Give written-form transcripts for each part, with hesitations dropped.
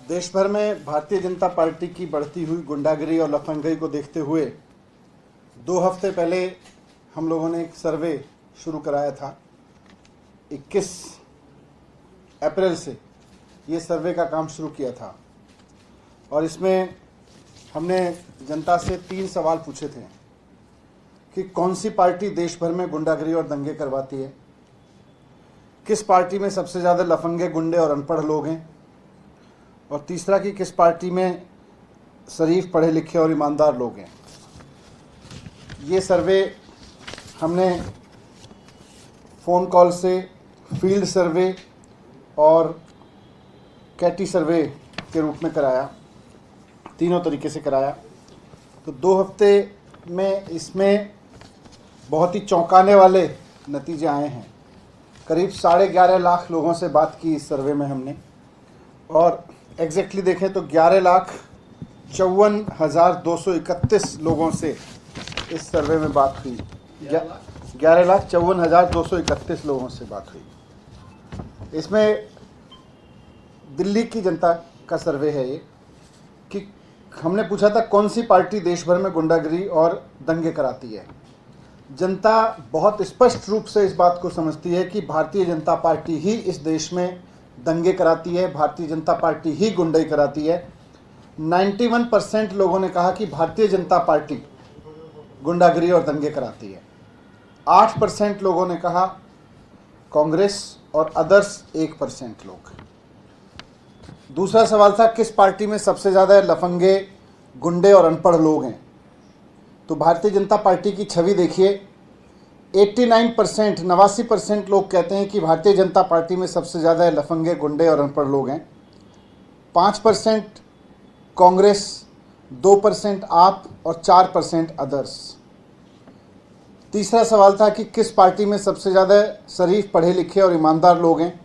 देश भर में भारतीय जनता पार्टी की बढ़ती हुई गुंडागिरी और लफंगई को देखते हुए 2 हफ्ते पहले हम लोगों ने एक सर्वे शुरू कराया था। 21 अप्रैल से ये सर्वे का काम शुरू किया था और इसमें हमने जनता से 3 सवाल पूछे थे कि कौन सी पार्टी देश भर में गुंडागिरी और दंगे करवाती है, किस पार्टी में सबसे ज़्यादा लफंगे, गुंडे और अनपढ़ लोग हैं, और तीसरा कि किस पार्टी में शरीफ, पढ़े लिखे और ईमानदार लोग हैं। ये सर्वे हमने फ़ोन कॉल से, फील्ड सर्वे और कैटी सर्वे के रूप में कराया, तीनों तरीके से कराया। तो 2 हफ्ते में इसमें बहुत ही चौंकाने वाले नतीजे आए हैं। करीब 11.5 लाख लोगों से बात की इस सर्वे में हमने, और एग्जैक्टली देखें तो 11,54,231 लोगों से इस सर्वे में बात हुई। 11,54,231 लोगों से बात हुई। इसमें दिल्ली की जनता का सर्वे है ये, कि हमने पूछा था कौन सी पार्टी देश भर में गुंडागिरी और दंगे कराती है। जनता बहुत स्पष्ट रूप से इस बात को समझती है कि भारतीय जनता पार्टी ही इस देश में दंगे कराती है, भारतीय जनता पार्टी ही गुंडाई कराती है। 91% लोगों ने कहा कि भारतीय जनता पार्टी गुंडागिरी और दंगे कराती है। 8% लोगों ने कहा कांग्रेस, और अदर्स 1% लोग। दूसरा सवाल था किस पार्टी में सबसे ज़्यादा लफंगे, गुंडे और अनपढ़ लोग हैं। तो भारतीय जनता पार्टी की छवि देखिए, 89% लोग कहते हैं कि भारतीय जनता पार्टी में सबसे ज़्यादा लफंगे, गुंडे और अनपढ़ लोग हैं। 5% कांग्रेस, 2% आप और 4% अदर्स। तीसरा सवाल था कि किस पार्टी में सबसे ज़्यादा शरीफ, पढ़े लिखे और ईमानदार लोग हैं।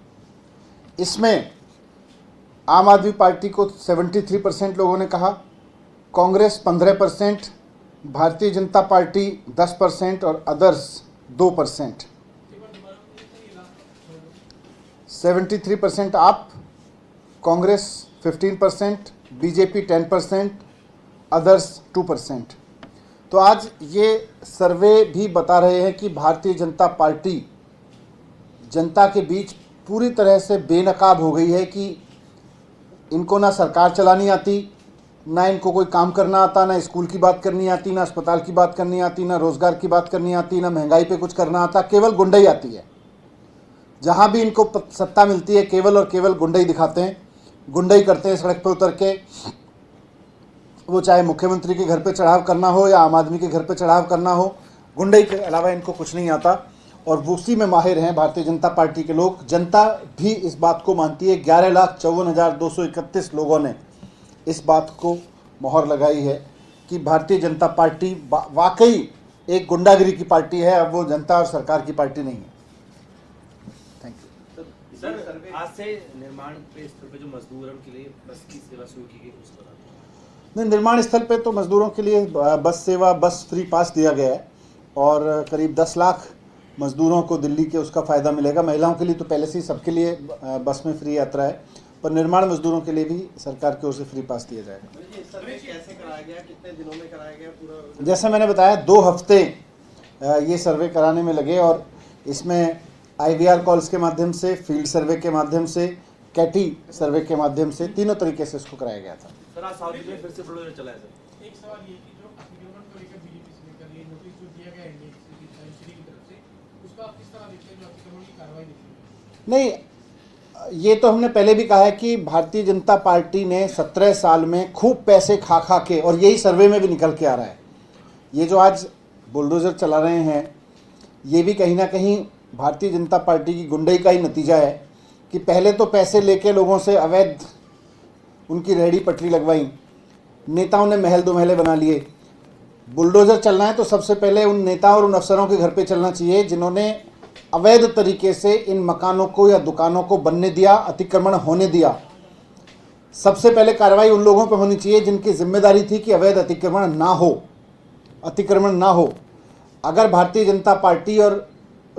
इसमें आम आदमी पार्टी को 73% लोगों ने कहा, कांग्रेस 15%, भारतीय जनता पार्टी 10% और अदर्स 2%। 73% आप, कांग्रेस 15%, बीजेपी 10%, अदर्स 2%। तो आज ये सर्वे भी बता रहे हैं कि भारतीय जनता पार्टी जनता के बीच पूरी तरह से बेनकाब हो गई है कि इनको ना सरकार चलानी आती, ना इनको कोई काम करना आता, ना स्कूल की बात करनी आती, ना अस्पताल की बात करनी आती, ना रोज़गार की बात करनी आती, ना महंगाई पे कुछ करना आता। केवल गुंडाई आती है। जहाँ भी इनको सत्ता मिलती है केवल और केवल गुंडाई दिखाते हैं, गुंडाई करते हैं। सड़क पे उतर के, वो चाहे मुख्यमंत्री के घर पे चढ़ाव करना हो या आम आदमी के घर पे चढ़ाव करना हो, गुंडाई के अलावा इनको कुछ नहीं आता, और उसी में माहिर हैं भारतीय जनता पार्टी के लोग। जनता भी इस बात को मानती है। 11,54,231 लोगों ने इस बात को मोहर लगाई है कि भारतीय जनता पार्टी वाकई एक गुंडागिरी की पार्टी है, अब वो जनता और सरकार की पार्टी नहीं है। Thank you sir. आज से निर्माण के स्थल पे जो मजदूर हैं उनके लिए बस की सेवा शुरू की गई, उस पर नहीं, निर्माण स्थल पे तो मजदूरों के लिए बस सेवा, बस फ्री पास दिया गया है, और करीब 10 लाख मजदूरों को दिल्ली के उसका फ़ायदा मिलेगा। महिलाओं के लिए तो पहले से ही सबके लिए बस में फ्री यात्रा है, पर निर्माण मजदूरों के लिए भी सरकार की ओर से फ्री पास दिया जाएगा। सर्वे कैसे कराया गया, कितने दिनों में कराया गया पूरा? जैसे मैंने बताया, 2 हफ्ते ये सर्वे कराने में लगे, और इसमें IVR कॉल्स के माध्यम से, फील्ड सर्वे के माध्यम से, कैटी सर्वे के माध्यम से, तीनों तरीके से इसको कराया गया था। सर, आज साउथ में फिर से बुलडोजर चला है सर। एक सवाल ये कि जो अतिक्रमण को लेकर बीजेपी से लेकर ये नोटिस जो दिया गया है की तरफ से, उसका आप किस तरह देखते हैं, जो अतिक्रमण की कार्रवाई देखते हैं? नहीं, ये तो हमने पहले भी कहा है कि भारतीय जनता पार्टी ने 17 साल में खूब पैसे खा खा के, और यही सर्वे में भी निकल के आ रहा है, ये जो आज बुलडोज़र चला रहे हैं, ये भी कहीं ना कहीं भारतीय जनता पार्टी की गुंडाई का ही नतीजा है कि पहले तो पैसे लेके लोगों से अवैध उनकी रेहड़ी पटरी लगवाई, नेताओं ने महल 2 महले बना लिए। बुलडोज़र चलना है तो सबसे पहले उन नेता और उन अफसरों के घर पे चलना चाहिए जिन्होंने अवैध तरीके से इन मकानों को या दुकानों को बनने दिया, अतिक्रमण होने दिया। सबसे पहले कार्रवाई उन लोगों पर होनी चाहिए जिनकी जिम्मेदारी थी कि अवैध अतिक्रमण ना हो, अतिक्रमण ना हो। अगर भारतीय जनता पार्टी और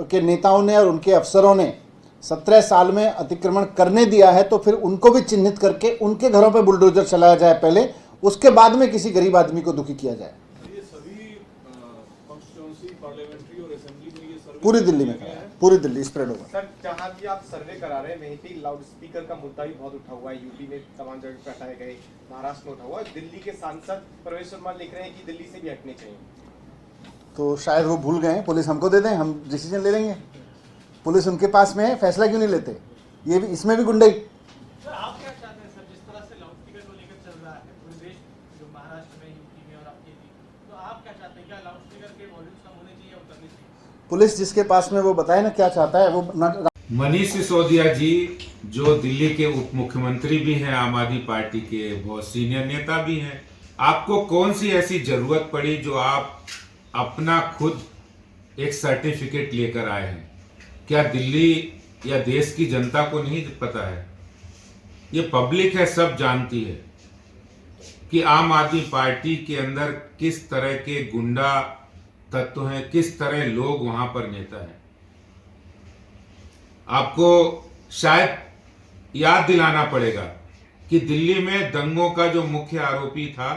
के नेताओं ने और उनके अफसरों ने 17 साल में अतिक्रमण करने दिया है तो फिर उनको भी चिन्हित करके उनके घरों पे बुलडोजर चलाया जाए पहले, उसके बाद में किसी गरीब आदमी को दुखी किया जाए। ये सभी कॉन्स्टिट्यूंसी, पार्लियामेंट्री और असेंबली में ये सर्वे पूरी दिल्ली में कराया, पूरी दिल्ली स्प्रेड होगा। सर, जहाँ भी आप सर्वे करा रहे हैं वहीं पे लाउड स्पीकर का मुद्दा भी बहुत उठा हुआ है। यूपी में तमाम जगह पे हटाए गए, महाराष्ट्र में उठा हुआ है। दिल्ली के सांसद प्रवेश शर्मा लिख रहे हैं कि दिल्ली से भी हटने चाहिए। तो शायद वो भूल गए हैं, पुलिस हमको दे दें, हम डिसीजन ले लेंगे। पुलिस उनके पास में है, फैसला क्यों नहीं लेते? ये भी, इसमें भी गुंडई। सर आप क्या चाहते हैं सर, जिस तरह से लाउड स्पीकर को लेकर चल रहा है पूरे देश, जो महाराष्ट्र में, यूपी में और आपके भी, तो आप क्या चाहते हैं? क्या लाउड स्पीकर के वॉल्यूम कम होने चाहिए या उतरने चाहिए? पुलिस जिसके पास में वो बताए ना क्या चाहता है वो ना। मनीष सिसोदिया जी जो दिल्ली के उप मुख्यमंत्री भी हैं, आम आदमी पार्टी के बहुत सीनियर नेता भी हैं, आपको कौन सी ऐसी जरूरत पड़ी जो आप अपना खुद एक सर्टिफिकेट लेकर आए हैं? क्या दिल्ली या देश की जनता को नहीं पता है? ये पब्लिक है, सब जानती है कि आम आदमी पार्टी के अंदर किस तरह के गुंडा तत्व हैं, किस तरह लोग वहां पर नेता हैं। आपको शायद याद दिलाना पड़ेगा कि दिल्ली में दंगों का जो मुख्य आरोपी था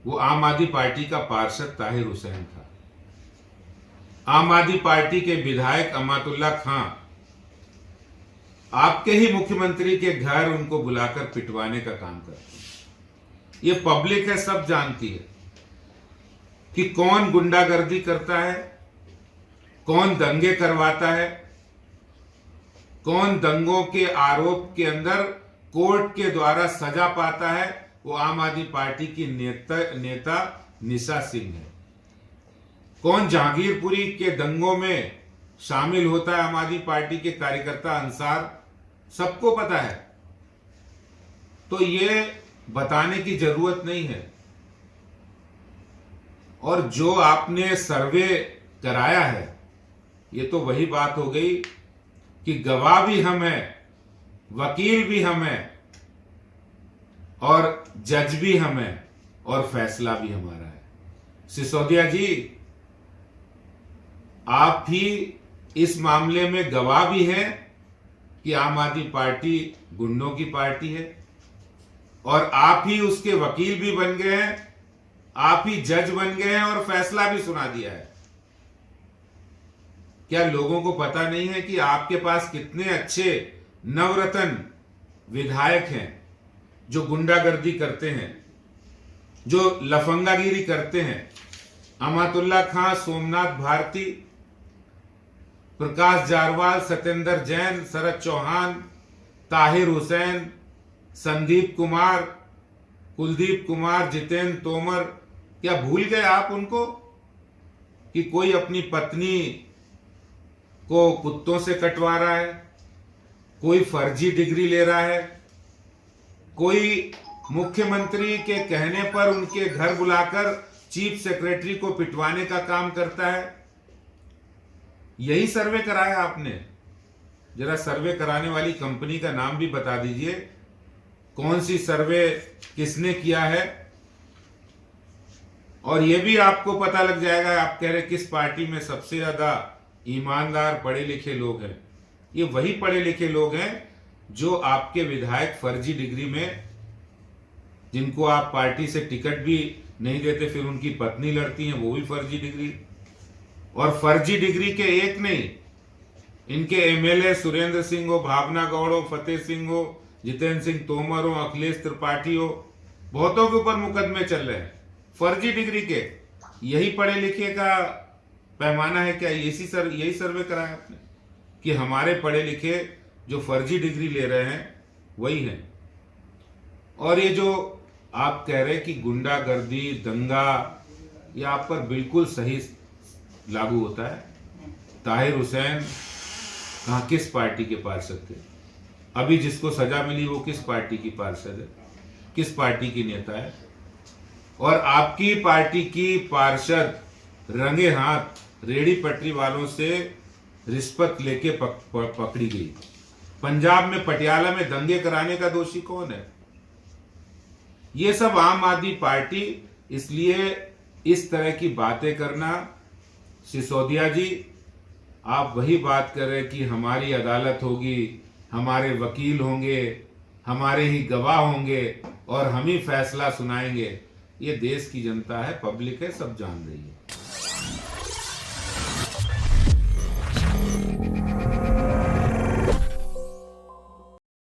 वो आम आदमी पार्टी का पार्षद ताहिर हुसैन था। आम आदमी पार्टी के विधायक अमातुल्ला खां आपके ही मुख्यमंत्री के घर उनको बुलाकर पिटवाने का काम करते। ये पब्लिक है, सब जानती है कि कौन गुंडागर्दी करता है, कौन दंगे करवाता है, कौन दंगों के आरोप के अंदर कोर्ट के द्वारा सजा पाता है। वो आम आदमी पार्टी की नेता निशा सिंह है। कौन जहांगीरपुरी के दंगों में शामिल होता है आम आदमी पार्टी के कार्यकर्ता अंसार, सबको पता है। तो ये बताने की जरूरत नहीं है। और जो आपने सर्वे कराया है, ये तो वही बात हो गई कि गवाह भी हम हैं, वकील भी हम हैं और जज भी हम हैं और फैसला भी हमारा है। सिसोदिया जी, आप भी इस मामले में गवाह भी हैं कि आम आदमी पार्टी गुंडों की पार्टी है और आप ही उसके वकील भी बन गए हैं, आप ही जज बन गए हैं और फैसला भी सुना दिया है। क्या लोगों को पता नहीं है कि आपके पास कितने अच्छे नवरत्न विधायक हैं जो गुंडागर्दी करते हैं, जो लफंगागिरी करते हैं? अमातुल्ला खां, सोमनाथ भारती, प्रकाश जारवाल, सत्येंद्र जैन, शरद चौहान, ताहिर हुसैन, संदीप कुमार, कुलदीप कुमार, जितेंद्र तोमर, क्या भूल गए आप उनको कि कोई अपनी पत्नी को कुत्तों से कटवा रहा है, कोई फर्जी डिग्री ले रहा है, कोई मुख्यमंत्री के कहने पर उनके घर बुलाकर चीफ सेक्रेटरी को पिटवाने का काम करता है? यही सर्वे कराया आपने? जरा सर्वे कराने वाली कंपनी का नाम भी बता दीजिए, कौन सी सर्वे किसने किया है। और यह भी आपको पता लग जाएगा, आप कह रहे किस पार्टी में सबसे ज्यादा ईमानदार पढ़े लिखे लोग हैं। ये वही पढ़े लिखे लोग हैं जो आपके विधायक फर्जी डिग्री में, जिनको आप पार्टी से टिकट भी नहीं देते, फिर उनकी पत्नी लड़ती हैं, वो भी फर्जी डिग्री। और फर्जी डिग्री के एक नहीं, इनके एमएलए सुरेंद्र सिंह हो, भावना गौड़ हो, फतेह सिंह हो, जितेंद्र सिंह तोमर हो, अखिलेश त्रिपाठी हो, बहुतों के ऊपर मुकदमे चल रहे हैं फर्जी डिग्री के। यही पढ़े लिखे का पैमाना है क्या? यही सर्वे कराया आपने कि हमारे पढ़े लिखे जो फर्जी डिग्री ले रहे हैं वही हैं। और ये जो आप कह रहे हैं कि गुंडागर्दी, दंगा, ये आप पर बिल्कुल सही लागू होता है। ताहिर हुसैन कहाँ, किस पार्टी के पार्षद थे? अभी जिसको सजा मिली वो किस पार्टी की पार्षद है, किस पार्टी की नेता है? और आपकी पार्टी की पार्षद रंगे हाथ रेडी पटरी वालों से रिश्वत लेके पकड़ी गई। पंजाब में पटियाला में दंगे कराने का दोषी कौन है? ये सब आम आदमी पार्टी। इसलिए इस तरह की बातें करना, सिसोदिया जी, आप वही बात कर रहे कि हमारी अदालत होगी, हमारे वकील होंगे, हमारे ही गवाह होंगे और हम ही फैसला सुनाएंगे। ये देश की जनता है, पब्लिक है, सब जान रही है।